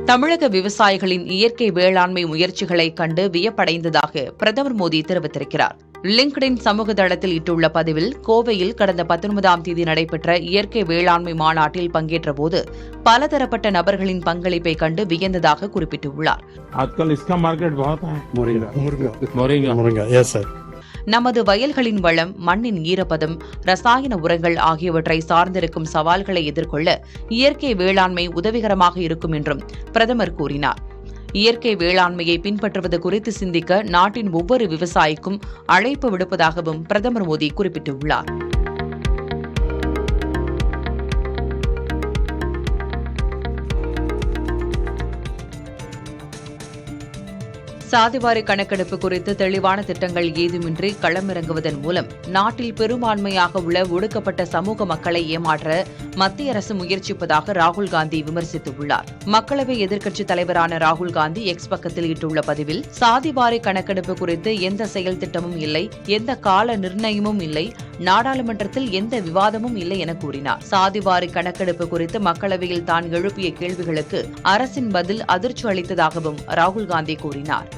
தமிழக விவசாயிகளின் இயற்கை வேளாண்மை முயற்சிகளை கண்டு வியப்படைந்ததாக பிரதமர் மோடி தெரிவித்திருக்கிறார். லிங்க்டின் சமூக தளத்தில் இட்டுள்ள பதிவில், கோவையில் கடந்த 19ஆம் தேதி நடைபெற்ற இயற்கை வேளாண்மை மாநாட்டில் பங்கேற்றபோது பலதரப்பட்ட நபர்களின் பங்களிப்பை கண்டு வியந்ததாக குறிப்பிட்டுள்ளார். நமது வயல்களின் வளம், மண்ணின் ஈரப்பதம், ரசாயன உரங்கள் ஆகியவற்றை சார்ந்திருக்கும் சவால்களை எதிர்கொள்ள இயற்கை வேளாண்மை உதவிகரமாக இருக்கும் என்றும் பிரதமர் கூறினார். இயற்கை வேளாண்மையை பின்பற்றுவது குறித்து சிந்திக்க நாட்டின் ஒவ்வொரு விவசாயிக்கும் அழைப்பு விடுப்பதாகவும் பிரதமர் மோடி குறிப்பிட்டுள்ளார். சாதிவாரி கணக்கெடுப்பு குறித்து தெளிவான திட்டங்கள் ஏதுமின்றி களமிறங்குவதன் மூலம் நாட்டில் பெரும்பான்மையாக உள்ள ஒடுக்கப்பட்ட சமூக மக்களை ஏமாற்ற மத்திய அரசு முயற்சிப்பதாக ராகுல் காந்தி விமர்சித்துள்ளார். மக்களவை எதிர்க்கட்சித் தலைவரான ராகுல் காந்தி எக்ஸ் பக்கத்தில் இட்டுள்ள பதிவில், சாதிவாரி கணக்கெடுப்பு குறித்து எந்த செயல் திட்டமும் இல்லை, எந்த கால நிர்ணயமும் இல்லை, நாடாளுமன்றத்தில் எந்த விவாதமும் இல்லை என கூறினார். சாதிவாரி கணக்கெடுப்பு குறித்து மக்களவையில் தான் எழுப்பிய கேள்விகளுக்கு அரசின் பதில் அதிர்ச்சி அளித்ததாகவும் ராகுல் காந்தி கூறினார்.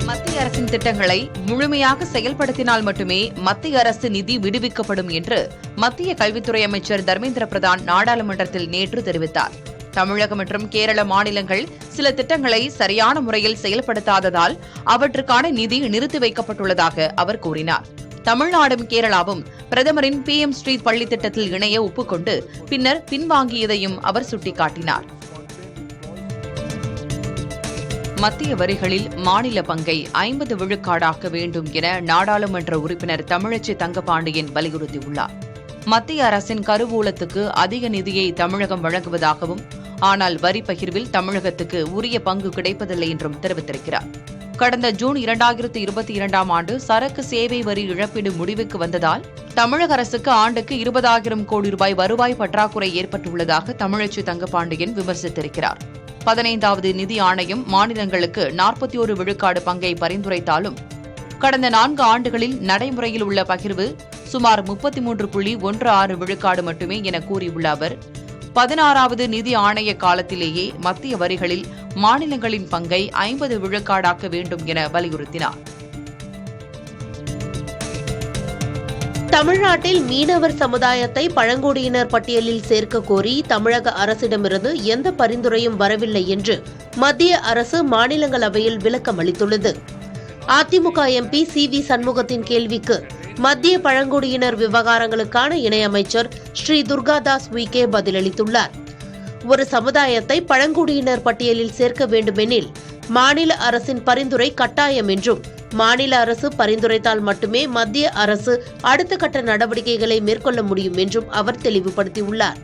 மத்திய அரசின் திட்டங்களை முழுமையாக செயல்படுத்தினால் மட்டுமே மத்திய அரசு நிதி விடுவிக்கப்படும் என்று மத்திய கல்வித்துறை அமைச்சர் தர்மேந்திர பிரதான் நாடாளுமன்றத்தில் நேற்று தெரிவித்தார். தமிழகம் மற்றும் கேரள மாநிலங்கள் சில திட்டங்களை சரியான முறையில் செயல்படுத்தாததால் அவற்றுக்கான நிதி நிறுத்தி வைக்கப்பட்டுள்ளதாக அவர் கூறினார். தமிழ்நாடும் கேரளாவும் பிரதமரின் PM ஸ்ட்ரீட் பள்ளி திட்டத்தில் இணைய ஒப்புக்கொண்டு பின்னர் பின்வாங்கியதையும் அவர் சுட்டிக்காட்டினார். மத்திய வரிகளில் மாநில பங்கை 50 விழுக்காடாக்க வேண்டும் என நாடாளுமன்ற உறுப்பினர் தமிழச்சி தங்கபாண்டியன் வலியுறுத்தியுள்ளார். மத்திய அரசின் கருவூலத்துக்கு அதிக நிதியை தமிழகம் வழங்குவதாகவும், ஆனால் வரி பகிர்வில் தமிழகத்துக்கு உரிய பங்கு கிடைப்பதில்லை என்றும் தெரிவித்திருக்கிறார். கடந்த ஜூன் 2022ஆம் ஆண்டு சரக்கு சேவை வரி இழப்பீடு முடிவுக்கு வந்ததால் தமிழக அரசுக்கு ஆண்டுக்கு 20,000 கோடி ரூபாய் வருவாய் பற்றாக்குறை ஏற்பட்டுள்ளதாக தமிழச்சி தங்கபாண்டியன் விமர்சித்திருக்கிறார். 15வது நிதி ஆணையம் மாநிலங்களுக்கு 41 விழுக்காடு பங்கை பரிந்துரைத்தாலும் கடந்த 4 ஆண்டுகளில் நடைமுறையில் உள்ள பகிர்வு சுமார் 33.16 விழுக்காடு மட்டுமே என கூறியுள்ள அவர், 16வது நிதி ஆணைய காலத்திலேயே மத்திய வரிகளில் மாநிலங்களின் பங்கை 50 விழுக்காடாக்க வேண்டும் என வலியுறுத்தினார். தமிழ்நாட்டில் மீனவர் சமுதாயத்தை பழங்குடியினர் பட்டியலில் சேர்க்க கோரி தமிழக அரசிடமிருந்து எந்த பரிந்துரையும் வரவில்லை என்று மத்திய அரசு மாநிலங்களவையில் விளக்கம் அளித்துள்ளது. அதிமுக MP CV சண்முகத்தின் கேள்விக்கு மத்திய பழங்குடியினர் விவகாரங்களுக்கான இணையமைச்சர் ஸ்ரீ துர்காதாஸ் உய்கே பதிலளித்துள்ளார். ஒரு சமுதாயத்தை பழங்குடியினர் பட்டியலில் சேர்க்க வேண்டுமெனில் மாநில அரசின் பரிந்துரை கட்டாயம் என்றும், மாநில அரசு பரிந்துரைத்தால் மட்டுமே மத்திய அரசு அடுத்த கட்ட நடவடிக்கைகளை மேற்கொள்ள முடியும் என்றும் அவர் தெளிவுபடுத்தியுள்ளார்.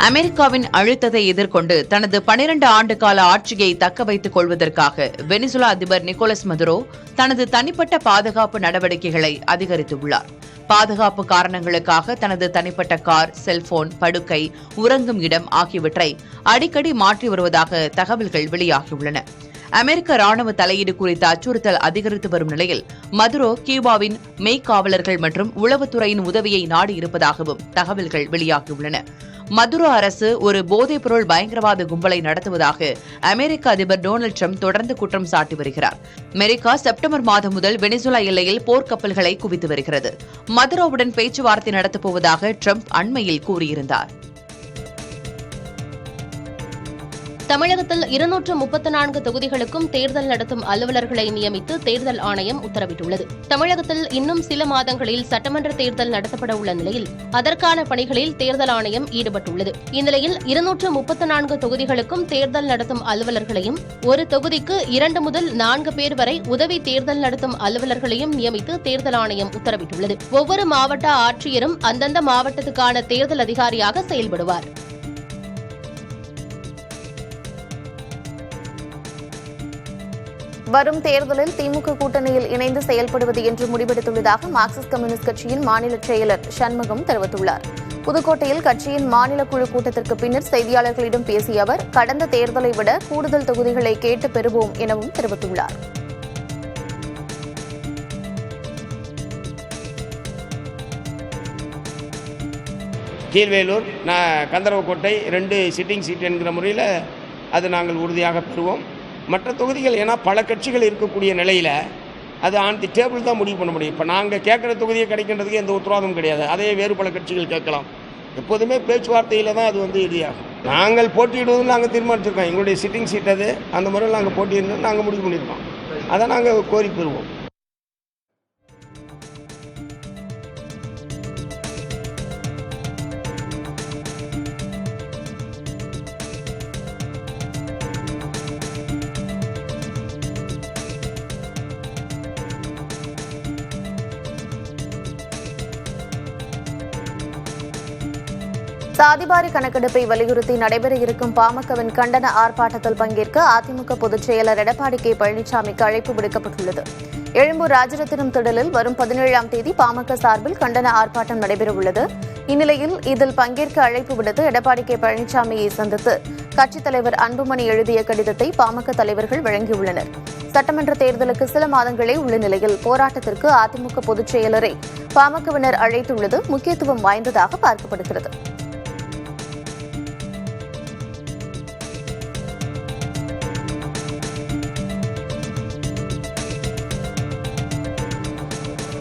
அமெரிக்காவின் அழுத்தத்தை எதிர்கொண்டு தனது 12 ஆண்டு கால ஆட்சியை தக்க வைத்துக் கொள்வதற்காக வெனிசுலா அதிபர் நிக்கோலஸ் மதுரோ தனது தனிப்பட்ட பாதுகாப்பு நடவடிக்கைகளை அதிகரித்துள்ளார். பாதுகாப்பு காரணங்களுக்காக தனது தனிப்பட்ட கார், செல்போன், படுக்கை, உறங்கும் இடம் ஆகியவற்றை அடிக்கடி மாற்றி வருவதாக தகவல்கள் வெளியாகியுள்ளன. அமெரிக்க ராணுவ தலையீடு குறித்த அச்சுறுத்தல் அதிகரித்து வரும் நிலையில் மதுரோ கியூபாவின் மெய்க்காவலர்கள் மற்றும் உளவுத்துறையின் உதவியை நாடியிருப்பதாகவும் தகவல்கள் வெளியாகியுள்ளன. மதுரோ அரசு ஒரு போதைப்பொருள் பயங்கரவாத கும்பலை நடத்துவதாக அமெரிக்க அதிபர் டொனால்டு டிரம்ப் தொடர்ந்து குற்றம் சாட்டி வருகிறார். அமெரிக்கா செப்டம்பர் மாதம் முதல் வெனிசுலா எல்லையில் போர்க்கப்பல்களை குவித்து வருகிறது. மதுரோவுடன் பேச்சுவார்த்தை நடத்தப்போவதாக டிரம்ப் அண்மையில் கூறியிருந்தார். தமிழகத்தில் 234 தொகுதிகளுக்கும் தேர்தல் நடத்தும் அலுவலர்களை நியமித்து தேர்தல் ஆணையம் உத்தரவிட்டுள்ளது. தமிழகத்தில் இன்னும் சில மாதங்களில் சட்டமன்ற தேர்தல் நடத்தப்பட உள்ள நிலையில் அதற்கான பணிகளில் தேர்தல் ஆணையம் ஈடுபட்டுள்ளது. இந்நிலையில் 234 தொகுதிகளுக்கும் தேர்தல் நடத்தும் அலுவலர்களையும், ஒரு தொகுதிக்கு 2 முதல் 4 பேர் வரை உதவி தேர்தல் நடத்தும் அலுவலர்களையும் நியமித்து தேர்தல் ஆணையம் உத்தரவிட்டுள்ளது. ஒவ்வொரு மாவட்ட ஆட்சியரும் அந்தந்த மாவட்டத்துக்கான தேர்தல் அதிகாரியாக செயல்படுவார். வரும் தேர்தலில் திமுக கூட்டணியில் இணைந்து செயல்படுவது என்று முடிவெடுத்துள்ளதாக மார்க்சிஸ்ட் கம்யூனிஸ்ட் கட்சியின் மாநில செயலர் சண்முகம் தெரிவித்துள்ளார். புதுக்கோட்டையில் கட்சியின் மாநில குழு கூட்டத்திற்கு பின்னர் செய்தியாளர்களிடம் பேசிய அவர், கடந்த தேர்தலை விட கூடுதல் தொகுதிகளை கேட்டு பெறுவோம் எனவும் தெரிவித்துள்ளார். கீழ்வேலூர், கந்தரவக்கோட்டை 2 சிட்டிங் சீட் என்கிற முறையில் அது நாங்கள் உறுதியாக பெறுவோம். மற்ற தொகுதிகள் ஏன்னா பல கட்சிகள் இருக்கக்கூடிய நிலையில் அது ஆன் தி டேபிள் தான் முடிவு பண்ண முடியும். இப்போ நாங்கள் கேட்குற தொகுதியை கிடைக்கின்றதுக்கு எந்த உத்தரவாதம் கிடையாது. அதே வேறு பல கட்சிகள் கேட்கலாம். எப்போதுமே பேச்சுவார்த்தையில் தான் அது இறுதியாகும். நாங்கள் போட்டியிடுவதும் நாங்கள் தீர்மானிச்சிருக்கோம். எங்களுடைய சிட்டிங் சீட் அது, அந்த முறையில் நாங்கள் போட்டியிடணும் நாங்கள் முடிவு பண்ணியிருக்கோம். அதை நாங்கள் கோரி பெறுவோம். சாதிவாரி கணக்கெடுப்பை வலியுறுத்தி நடைபெற இருக்கும் பாமகவின் கண்டன ஆர்ப்பாட்டத்தில் பங்கேற்க அதிமுக பொதுச் செயலர் எடப்பாடி கே பழனிசாமிக்கு அழைப்பு விடுக்கப்பட்டுள்ளது. எழும்பூர் ராஜரத்தினம் திடலில் வரும் 17ஆம் தேதி பாமக சார்பில் கண்டன ஆர்ப்பாட்டம் நடைபெறவுள்ளது. இந்நிலையில் இதில் பங்கேற்க அழைப்பு விடுத்து எடப்பாடி கே பழனிசாமியை சந்தித்து கட்சித் தலைவர் அன்புமணி எழுதிய கடிதத்தை பாமக தலைவர்கள் வழங்கியுள்ளனர். சட்டமன்ற தேர்தலுக்கு சில மாதங்களே உள்ள நிலையில் போராட்டத்திற்கு அதிமுக பொதுச் செயலரை பாமகவினர் அழைத்துள்ளது முக்கியத்துவம் வாய்ந்ததாக பார்க்கப்படுகிறது.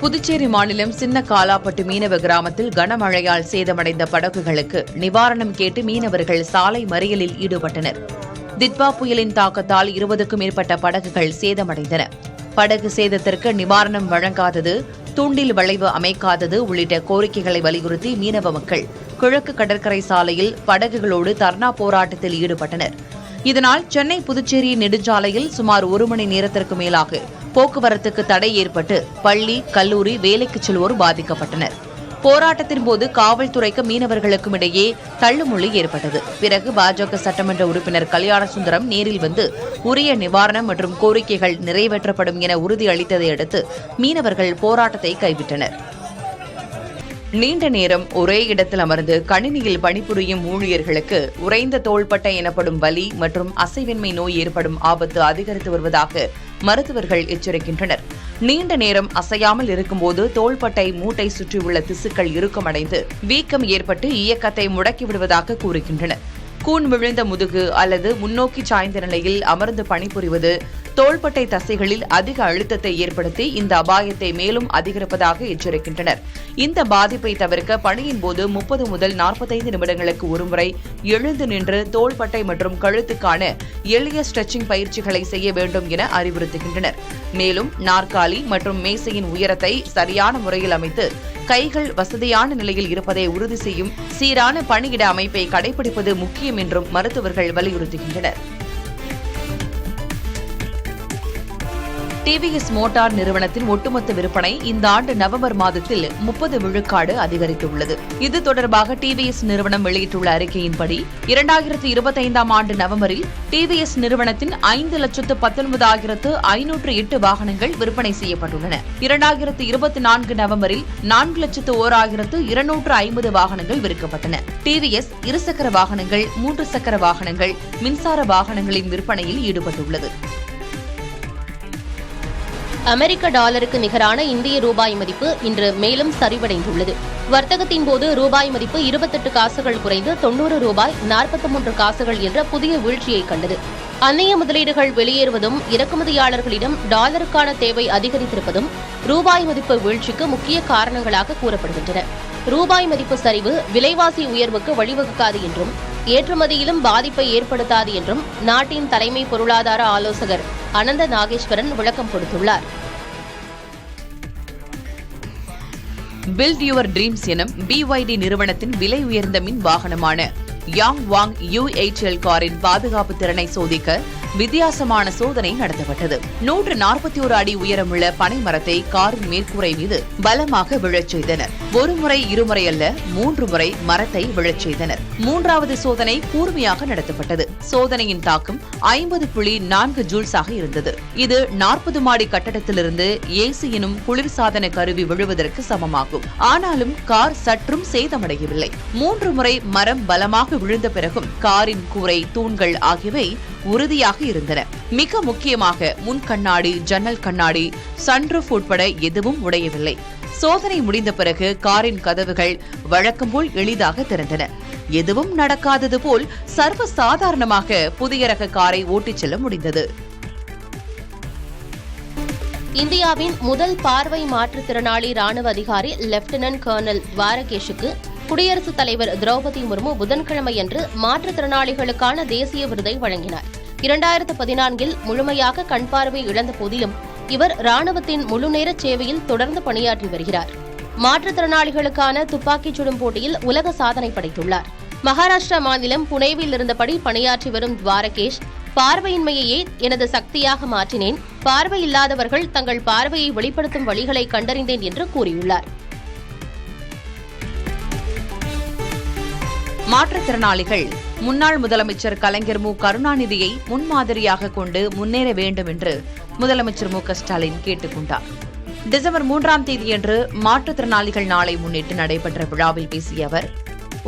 புதுச்சேரி மாநிலம் சின்ன காலாப்பட்டு மீனவ கிராமத்தில் கனமழையால் சேதமடைந்த படகுகளுக்கு நிவாரணம் கேட்டு மீனவர்கள் சாலை மறியலில் ஈடுபட்டனர். தித்வா புயலின் தாக்கத்தால் 20க்கும் மேற்பட்ட படகுகள் சேதமடைந்தன. படகு சேதத்திற்கு நிவாரணம் வழங்காதது, தூண்டில் வளைவு அமைக்காதது உள்ளிட்ட கோரிக்கைகளை வலியுறுத்தி மீனவ மக்கள் கிழக்கு கடற்கரை சாலையில் படகுகளோடு தர்ணா போராட்டத்தில் ஈடுபட்டனர். இதனால் சென்னை புதுச்சேரி நெடுஞ்சாலையில் சுமார் 1 மணி நேரத்திற்கு மேலாக போக்குவரத்துக்கு தடை ஏற்பட்டு பள்ளி, கல்லூரி, வேலைக்கு செல்வோர் பாதிக்கப்பட்டனர். போராட்டத்தின் போது காவல்துறைக்கு மீனவர்களுக்கும் இடையே தள்ளுமுள்ளி ஏற்பட்டது. பிறகு பாஜக சட்டமன்ற உறுப்பினர் கல்யாணசுந்தரம் நேரில் வந்து உரிய நிவாரணம் மற்றும் கோரிக்கைகள் நிறைவேற்றப்படும் என உறுதியளித்ததை அடுத்து மீனவர்கள் போராட்டத்தை கைவிட்டனர். நீண்ட நேரம் ஒரே இடத்தில் அமர்ந்து கணினியில் பணிபுரியும் ஊழியர்களுக்கு உறைந்த தோள்பட்டை எனப்படும் வலி மற்றும் அசைவின்மை நோய் ஏற்படும் ஆபத்து அதிகரித்து வருவதாக மருத்துவர்கள் எச்சரிக்கின்றனர். நீண்ட நேரம் அசையாமல் இருக்கும்போது தோள்பட்டை மூட்டை சுற்றியுள்ள திசுக்கள் இறுக்கமடைந்து வீக்கம் ஏற்பட்டு இயக்கத்தை முடக்கிவிடுவதாக கூறுகின்றனர். கூன் விழுந்த முதுகு அல்லது முன்னோக்கி சாய்ந்த நிலையில் அமர்ந்து பணிபுரிவது தோள்பட்டை தசைகளில் அதிக அழுத்தத்தை ஏற்படுத்தி இந்த அபாயத்தை மேலும் அதிகரிப்பதாக எச்சரிக்கின்றனர். இந்த பாதிப்பை தவிர்க்க பணியின் போது 30 முதல் 45 நிமிடங்களுக்கு ஒருமுறை எழுந்து நின்று தோள்பட்டை மற்றும் கழுத்துக்கான எளிய ஸ்ட்ரெச்சிங் பயிற்சிகளை செய்ய வேண்டும் என அறிவுறுத்துகின்றனர். மேலும் நாற்காலி மற்றும் மேசையின் உயரத்தை சரியான முறையில் அமைத்து கைகள் வசதியான நிலையில் இருப்பதை உறுதி செய்யும் சீரான பணியிட அமைப்பை கடைபிடிப்பது முக்கியம் என்றும் மருத்துவர்கள் வலியுறுத்துகின்றனர். டிவிஎஸ் மோட்டார் நிறுவனத்தின் ஒட்டுமொத்த விற்பனை இந்த ஆண்டு நவம்பர் மாதத்தில் 30 விழுக்காடு அதிகரித்துள்ளது. இது தொடர்பாக டிவிஎஸ் நிறுவனம் வெளியிட்டுள்ள அறிக்கையின்படி 2025ஆம் ஆண்டு நவம்பரில் டிவிஎஸ் நிறுவனத்தின் 5,19,508 வாகனங்கள் விற்பனை செய்யப்பட்டுள்ளன. 2024 நவம்பரில் 4,01,250 வாகனங்கள் விற்கப்பட்டன. டிவிஎஸ் இருசக்கர வாகனங்கள், 3 சக்கர வாகனங்கள், மின்சார வாகனங்களின் விற்பனையில் ஈடுபட்டுள்ளது. அமெரிக்க டாலருக்கு நிகரான இந்திய ரூபாய் மதிப்பு இன்று மேலும் சரிவடைந்துள்ளது. வர்த்தகத்தின் போது ரூபாய் மதிப்பு 28 காசுகள் குறைந்து 90 ரூபாய் 43 காசுகள் என்ற புதிய வீழ்ச்சியை கண்டது. அந்நிய முதலீடுகள் வெளியேறுவதும் இறக்குமதியாளர்களிடம் டாலருக்கான தேவை அதிகரித்திருப்பதும் ரூபாய் மதிப்பு வீழ்ச்சிக்கு முக்கிய காரணங்களாக கூறப்படுகின்றன. ரூபாய் மதிப்பு சரிவு விலைவாசி உயர்வுக்கு வழிவகுக்காது என்றும் ஏற்றுமதியிலும் பாதிப்பை ஏற்படுத்தாது என்றும் நாட்டின் தலைமை பொருளாதார ஆலோசகர் அனந்த நாகேஸ்வரன் விளக்கம் கொடுத்துள்ளார். பில்ட் யுவர் ட்ரீம்ஸ் எனும் BYD நிறுவனத்தின் விலை உயர்ந்த மின் வாகனமான யாங் வாங் UHL காரின் பாதுகாப்பு திறனை சோதிக்க வித்தியாசமான சோதனை நடத்தப்பட்டது. 141 அடி உயரமுள்ள பனை மரத்தை காரின் மேற்கூரை மீது பலமாக விழச் செய்தனர். ஒரு முறை, இருமுறை அல்ல, 3 முறை மரத்தை விழச் செய்தனர். 3வது சோதனை கூர்மையாக நடத்தப்பட்டது. சோதனையின் தாக்கம் 50.4 ஜூல்ஸாக இருந்தது. இது 40 மாடி கட்டடத்திலிருந்து AC எனும் குளிர்சாதன கருவி விழுவதற்கு சமமாகும். ஆனாலும் கார் சற்றும் சேதமடையவில்லை. 3 முறை மரம் பலமாக விழுந்த பிறகும் காரின் கூரை, தூண்கள் ஆகியவை உறுதியாக உறுதியாக இருந்தன. மிக முக்கியமாக முன் கண்ணாடி, ஜன்னல் கண்ணாடி, சன்ரூஃப் உட்பட எதுவும் உடையவில்லை. சோதனை முடிந்த பிறகு காரின் கதவுகள் வழக்கம் போல் எளிதாக திறந்தன. எதுவும் நடக்காதது போல் சர்வ சாதாரணமாக புதிய ரக காரை ஓட்டிச் செல்ல முடிந்தது. இந்தியாவின் முதல் பார்வை மாற்றுத்திறனாளி ராணுவ அதிகாரி லெப்டினன்ட் கர்னல் துவாரகேஷுக்கு குடியரசுத் தலைவர் திரௌபதி முர்மு புதன்கிழமையன்று மாற்றுத்திறனாளிகளுக்கான தேசிய விருதை வழங்கினார். 2014 முழுமையாக கண் பார்வை இழந்த போதிலும் இவர் ராணுவத்தின் முழுநேர சேவையில் தொடர்ந்து பணியாற்றி வருகிறார். மாற்றுத்திறனாளிகளுக்கான துப்பாக்கிச் சுடும் போட்டியில் உலக சாதனை படைத்துள்ளார். மகாராஷ்டிரா மாநிலம் புனேவில் இருந்தபடி பணியாற்றி வரும் துவாரகேஷ், பார்வையின்மையையே எனது சக்தியாக மாற்றினேன், பார்வையில்லாதவர்கள் தங்கள் பார்வையை வெளிப்படுத்தும் வழிகளை கண்டறிந்தேன் என்று கூறியுள்ளார். மாற்றுத்திறனாளிகள் முன்னாள் முதலமைச்சர் கலைஞர் மு கருணாநிதியை முன்மாதிரியாக கொண்டு முன்னேற வேண்டும் என்று முதலமைச்சர் மு ஸ்டாலின் கேட்டுக் கொண்டார். டிசம்பர் 3ஆம் தேதியன்று மாற்றுத்திறனாளிகள் நாளை முன்னிட்டு நடைபெற்ற விழாவில் பேசிய அவர்,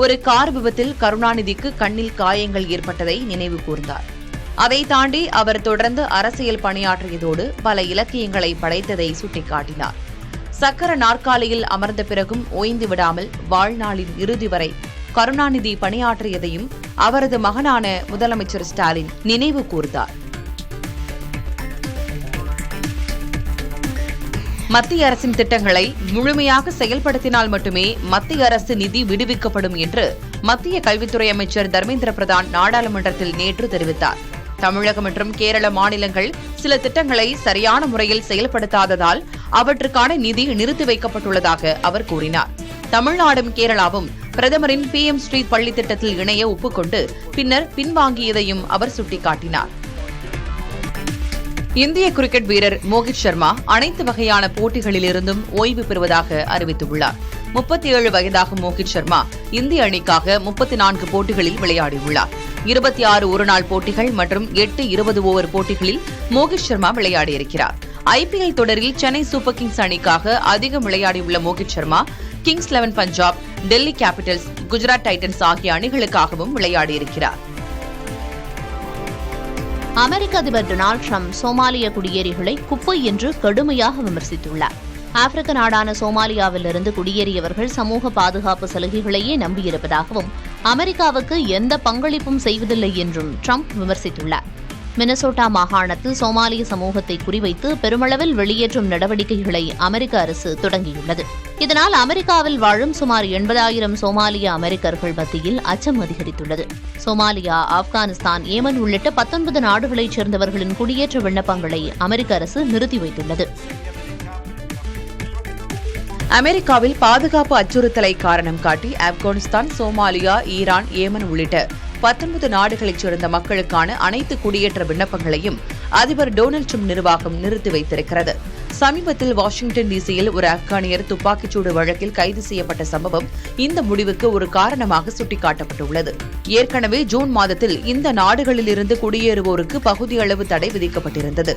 ஒரு கார் விபத்தில் கருணாநிதிக்கு கண்ணில் காயங்கள் ஏற்பட்டதை நினைவு கூர்ந்தார். அதை தாண்டி அவர் தொடர்ந்து அரசியல் பணியாற்றியதோடு பல இலக்கியங்களை படைத்ததை சுட்டிக்காட்டினார். சக்கர நாற்காலியில் அமர்ந்த பிறகும் ஓய்ந்து விடாமல் வாழ்நாளின் இறுதி வரை கருணாநிதி பணியாற்றியதையும் அவரது மகனான முதலமைச்சர் ஸ்டாலின் நினைவு கூர்ந்தார். மத்திய அரசின் திட்டங்களை முழுமையாக செயல்படுத்தினால் மட்டுமே மத்திய அரசு நிதி விடுவிக்கப்படும் என்று மத்திய கல்வித்துறை அமைச்சர் தர்மேந்திர பிரதான் நாடாளுமன்றத்தில் நேற்று தெரிவித்தார். தமிழகம் மற்றும் கேரள மாநிலங்கள் சில திட்டங்களை சரியான முறையில் செயல்படுத்தாததால் அவற்றுக்கான நிதி நிறுத்தி வைக்கப்பட்டுள்ளதாக அவர் கூறினார். தமிழ்நாடும் கேரளாவும் பிரதமரின் PM ஸ்ட்ரீட் பள்ளி திட்டத்தில் இணைய ஒப்புக்கொண்டு பின்னர் பின்வாங்கியதையும் அவர் சுட்டிக்காட்டினார். இந்திய கிரிக்கெட் வீரர் மோகித் சர்மா அனைத்து வகையான போட்டிகளிலிருந்தும் ஓய்வு பெறுவதாக அறிவித்துள்ளார். 37 வயதாகும் மோகித் சர்மா இந்திய அணிக்காக 34 போட்டிகளில் விளையாடியுள்ளார். 26 ஒருநாள் போட்டிகள் மற்றும் 8 20 ஓவர் போட்டிகளில் மோகித் சர்மா விளையாடியிருக்கிறார். IPL தொடரில் சென்னை சூப்பர் கிங்ஸ் அணிக்காக அதிகம் விளையாடியுள்ள Mohit Sharma Kings 11 Punjab, Delhi Capitals, Gujarat Titans ஆகிய அணிகளுக்காகவும் விளையாடியிருக்கிறார். அமெரிக்க அதிபர் டொனால்டு டிரம்ப் சோமாலிய குடியேறிகளை குப்பை என்று கடுமையாக விமர்சித்துள்ளார். ஆப்பிரிக்க நாடான சோமாலியாவிலிருந்து குடியேறியவர்கள் சமூக பாதுகாப்பு சலுகைகளையே நம்பியிருப்பதாகவும் அமெரிக்காவுக்கு எந்த பங்களிப்பும் செய்வதில்லை என்றும் டிரம்ப் விமர்சித்துள்ளார். மினசோட்டா மாகாணத்தில் சோமாலிய சமூகத்தை குறிவைத்து பெருமளவில் வெளியேற்றும் நடவடிக்கைகளை அமெரிக்க அரசு தொடங்கியுள்ளது. இதனால் அமெரிக்காவில் வாழும் சுமார் 80,000 சோமாலிய அமெரிக்கர்கள் மத்தியில் அச்சம் அதிகரித்துள்ளது. சோமாலியா, ஆப்கானிஸ்தான், ஏமன் உள்ளிட்ட 19 நாடுகளைச் சேர்ந்தவர்களின் குடியேற்ற விண்ணப்பங்களை அமெரிக்க அரசு நிறுத்தி வைத்துள்ளது. அமெரிக்காவில் பாதுகாப்பு அச்சுறுத்தலை காரணம் காட்டி ஆப்கானிஸ்தான், சோமாலியா, ஈரான், ஏமன் உள்ளிட்ட 19 நாடுகளைச் சேர்ந்த மக்களுக்கான அனைத்து குடியேற்ற விண்ணப்பங்களையும் அதிபர் டொனால்டு டிரம்ப் நிர்வாகம் நிறுத்தி வைத்திருக்கிறது. சமீபத்தில் வாஷிங்டன் டிசியில் ஒரு ஆப்கானியர் துப்பாக்கிச்சூடு வழக்கில் கைது செய்யப்பட்ட சம்பவம் இந்த முடிவுக்கு ஒரு காரணமாக சுட்டிக்காட்டப்பட்டுள்ளது. ஏற்கனவே ஜூன் மாதத்தில் இந்த நாடுகளிலிருந்து குடியேறுவோருக்கு பகுதியளவு தடை விதிக்கப்பட்டிருந்தது.